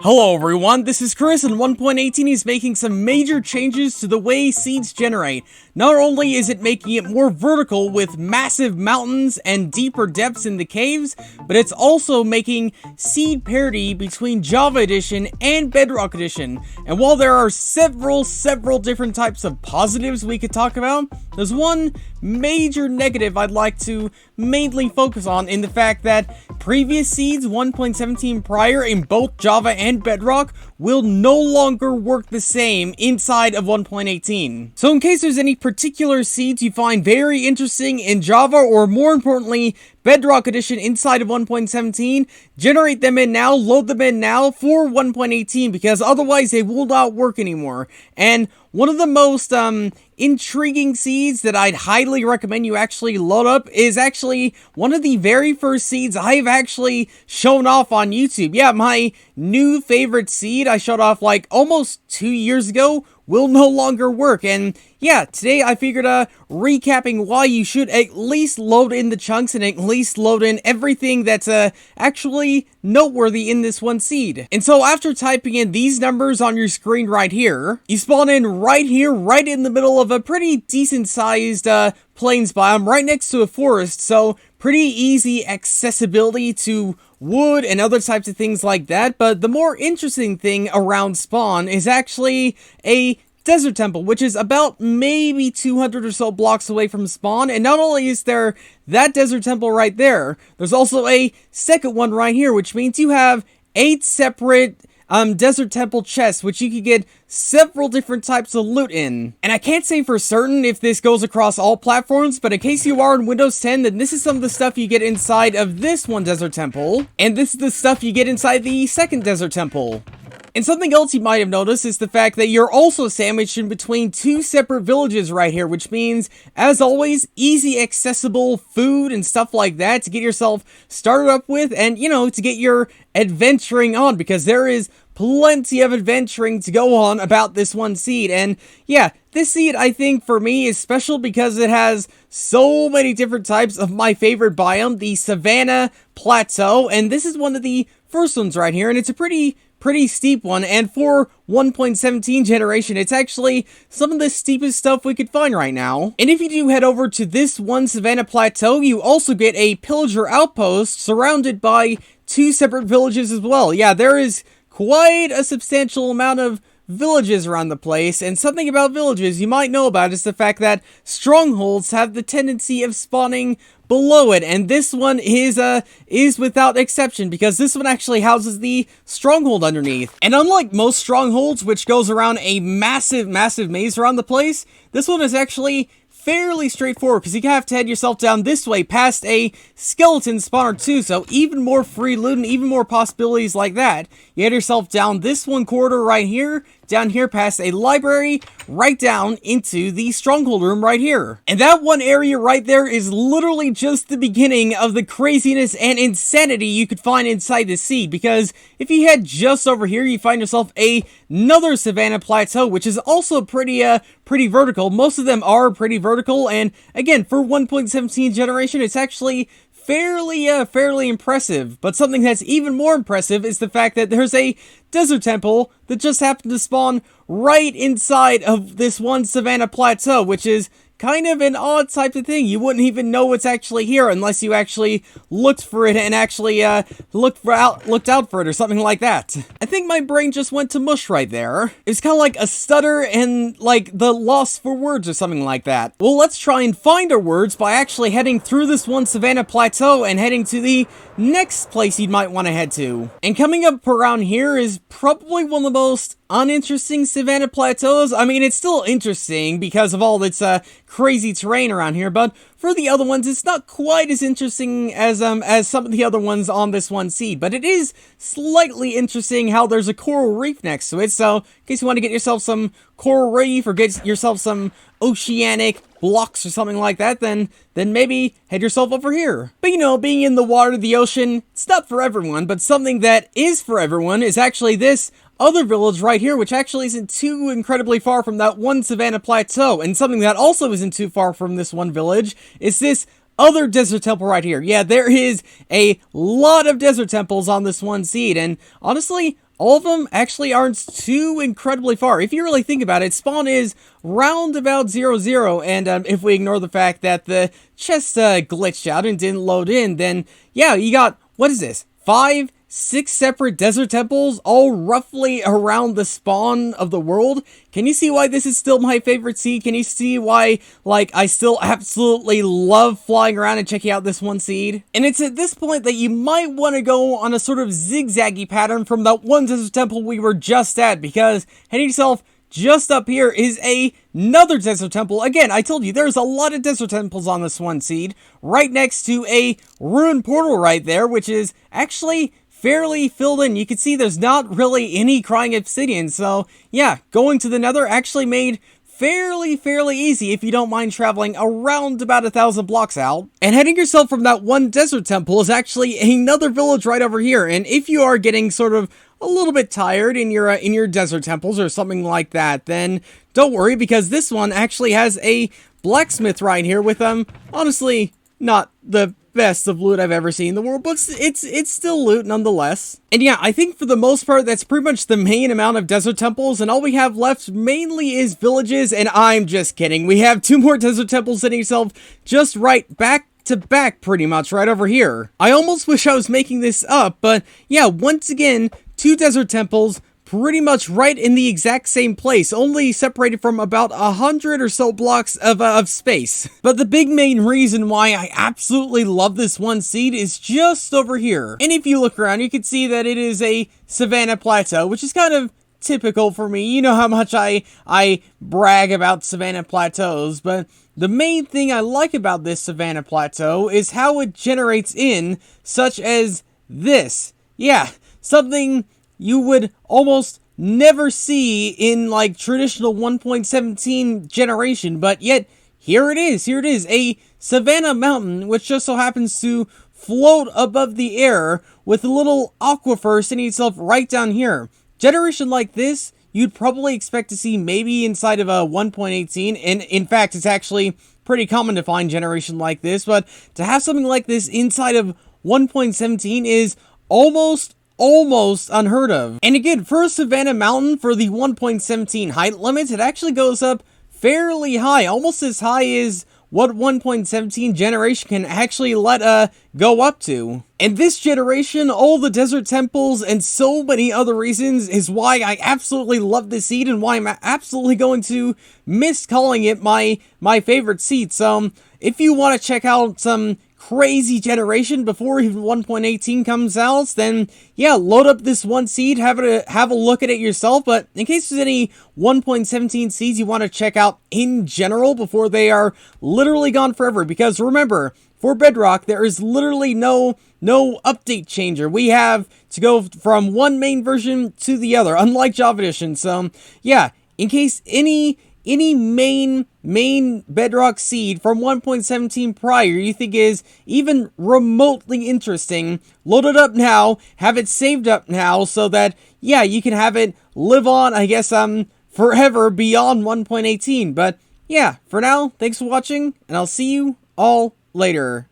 Hello everyone, this is Chris, and 1.18 is making some major changes to the way seeds generate. Not only is it making it more vertical with massive mountains and deeper depths in the caves, but it's also making seed parity between Java Edition and Bedrock Edition. And while there are several different types of positives we could talk about, there's one major negative I'd like to mainly focus on in the fact that previous seeds 1.17 prior in both Java and Bedrock will no longer work the same inside of 1.18. So in case there's any particular seeds you find very interesting in Java, or more importantly, Bedrock Edition inside of 1.17, generate them in now, load them in now for 1.18, because otherwise they will not work anymore. And one of the most intriguing seeds that I'd highly recommend you actually load up is actually one of the very first seeds I've actually shown off on YouTube. Yeah, my new favorite seed I showed off like almost 2 years ago will no longer work. And yeah, today I figured recapping why you should at least load in the chunks and at least load in everything that's actually noteworthy in this one seed. And so after typing in these numbers on your screen right here, you spawn in right here, right in the middle of a pretty decent sized plains biome right next to a forest, so pretty easy accessibility to wood and other types of things like that. But the more interesting thing around spawn is actually a desert temple, which is about maybe 200 or so blocks away from spawn. And not only is there that desert temple right there, there's also a second one right here, which means you have 8 separate desert temple chests, which you could get several different types of loot in. And I can't say for certain if this goes across all platforms, but in case you are in Windows 10, then this is some of the stuff you get inside of this one desert temple, and this is the stuff you get inside the second desert temple. And something else you might have noticed is the fact that you're also sandwiched in between 2 separate villages right here, which means, as always, easy accessible food and stuff like that to get yourself started up with, and, you know, to get your adventuring on, because there is plenty of adventuring to go on about this one seed. And yeah, this seed, I think, for me, is special because it has so many different types of my favorite biome, the Savannah Plateau, and this is one of the first ones right here, and it's a pretty steep one, and for 1.17 generation, it's actually some of the steepest stuff we could find right now. And if you do head over to this one Savannah Plateau, you also get a pillager outpost surrounded by 2 separate villages as well. Yeah, there is quite a substantial amount of villages around the place, and something about villages you might know about is the fact that strongholds have the tendency of spawning below it, and this one is without exception, because this one actually houses the stronghold underneath. And unlike most strongholds, which goes around a massive maze around the place, this one is actually fairly straightforward, because you have to head yourself down this way past a skeleton spawner too, so even more free loot and even more possibilities like that. You head yourself down this one corridor right here, down here past a library, right down into the stronghold room right here. And that one area right there is literally just the beginning of the craziness and insanity you could find inside the seed, because if you head just over here, you find yourself another Savannah Plateau, which is also pretty vertical. Most of them are pretty vertical, and again, for 1.17 generation, it's actually fairly impressive. But something that's even more impressive is the fact that there's a desert temple that just happened to spawn right inside of this one Savannah Plateau, which is kind of an odd type of thing. You wouldn't even know what's actually here unless you actually looked for it and actually looked out for it or something like that. I think my brain just went to mush right there. It's kind of like a stutter and like the loss for words or something like that. Well, let's try and find our words by actually heading through this one Savannah Plateau and heading to the next place you might want to head to. And coming up around here is probably one of the most uninteresting Savannah Plateaus. I mean, it's still interesting because of all its crazy terrain around here, but for the other ones, it's not quite as interesting as some of the other ones on this one seed, but it is slightly interesting how there's a coral reef next to it. So in case you want to get yourself some coral reef or get yourself some oceanic blocks or something like that, then maybe head yourself over here. But you know, being in the water, the ocean, it's not for everyone, but something that is for everyone is actually this other village right here, which actually isn't too incredibly far from that one Savannah Plateau. And something that also isn't too far from this one village is this other desert temple right here. Yeah, there is a lot of desert temples on this one seed, and honestly, all of them actually aren't too incredibly far. If you really think about it, spawn is round about 0, and if we ignore the fact that the chest glitched out and didn't load in, then yeah, you got, what is this, 5, 6 separate desert temples, all roughly around the spawn of the world. Can you see why this is still my favorite seed? Can you see why, like, I still absolutely love flying around and checking out this one seed? And it's at this point that you might want to go on a sort of zigzaggy pattern from that one desert temple we were just at, because heading yourself just up here is another desert temple. Again, I told you, there's a lot of desert temples on this one seed, right next to a ruined portal right there, which is actually fairly filled in. You can see there's not really any crying obsidian, so yeah, going to the nether actually made fairly easy if you don't mind traveling around about 1,000 blocks out. And heading yourself from that one desert temple is actually another village right over here, and if you are getting sort of a little bit tired in your desert temples or something like that, then don't worry, because this one actually has a blacksmith right here with honestly not the best of loot I've ever seen in the world, but it's still loot nonetheless. And yeah, I think for the most part, that's pretty much the main amount of desert temples, and all we have left mainly is villages, and I'm just kidding. We have 2 more desert temples sitting yourself just right back to back, pretty much, right over here. I almost wish I was making this up, but yeah, once again, 2 desert temples, pretty much right in the exact same place, only separated from about 100 or so blocks of space. But the big main reason why I absolutely love this one seed is just over here. And if you look around, you can see that it is a savanna plateau, which is kind of typical for me. You know how much I brag about savanna plateaus, but the main thing I like about this savanna plateau is how it generates in, such as this. Yeah, something you would almost never see in like traditional 1.17 generation, but yet here it is, a savanna mountain, which just so happens to float above the air with a little aquifer sitting itself right down here. Generation like this, you'd probably expect to see maybe inside of a 1.18, and in fact, it's actually pretty common to find generation like this, but to have something like this inside of 1.17 is almost unheard of. And again, for a savanna mountain, for the 1.17 height limit, it actually goes up fairly high, almost as high as what 1.17 generation can actually let go up to. And this generation, all the desert temples, and so many other reasons is why I absolutely love this seed, and why I'm absolutely going to miss calling it my favorite seed. So if you want to check out some crazy generation before even 1.18 comes out, then yeah, load up this one seed, have a look at it yourself. But in case there's any 1.17 seeds you want to check out in general before they are literally gone forever, because remember, for Bedrock, there is literally no update changer. We have to go from one main version to the other, unlike Java Edition. So yeah, in case any main Bedrock seed from 1.17 prior you think is even remotely interesting, load it up now, have it saved up now, so that, yeah, you can have it live on, I guess, forever beyond 1.18. But yeah, for now, thanks for watching, and I'll see you all later.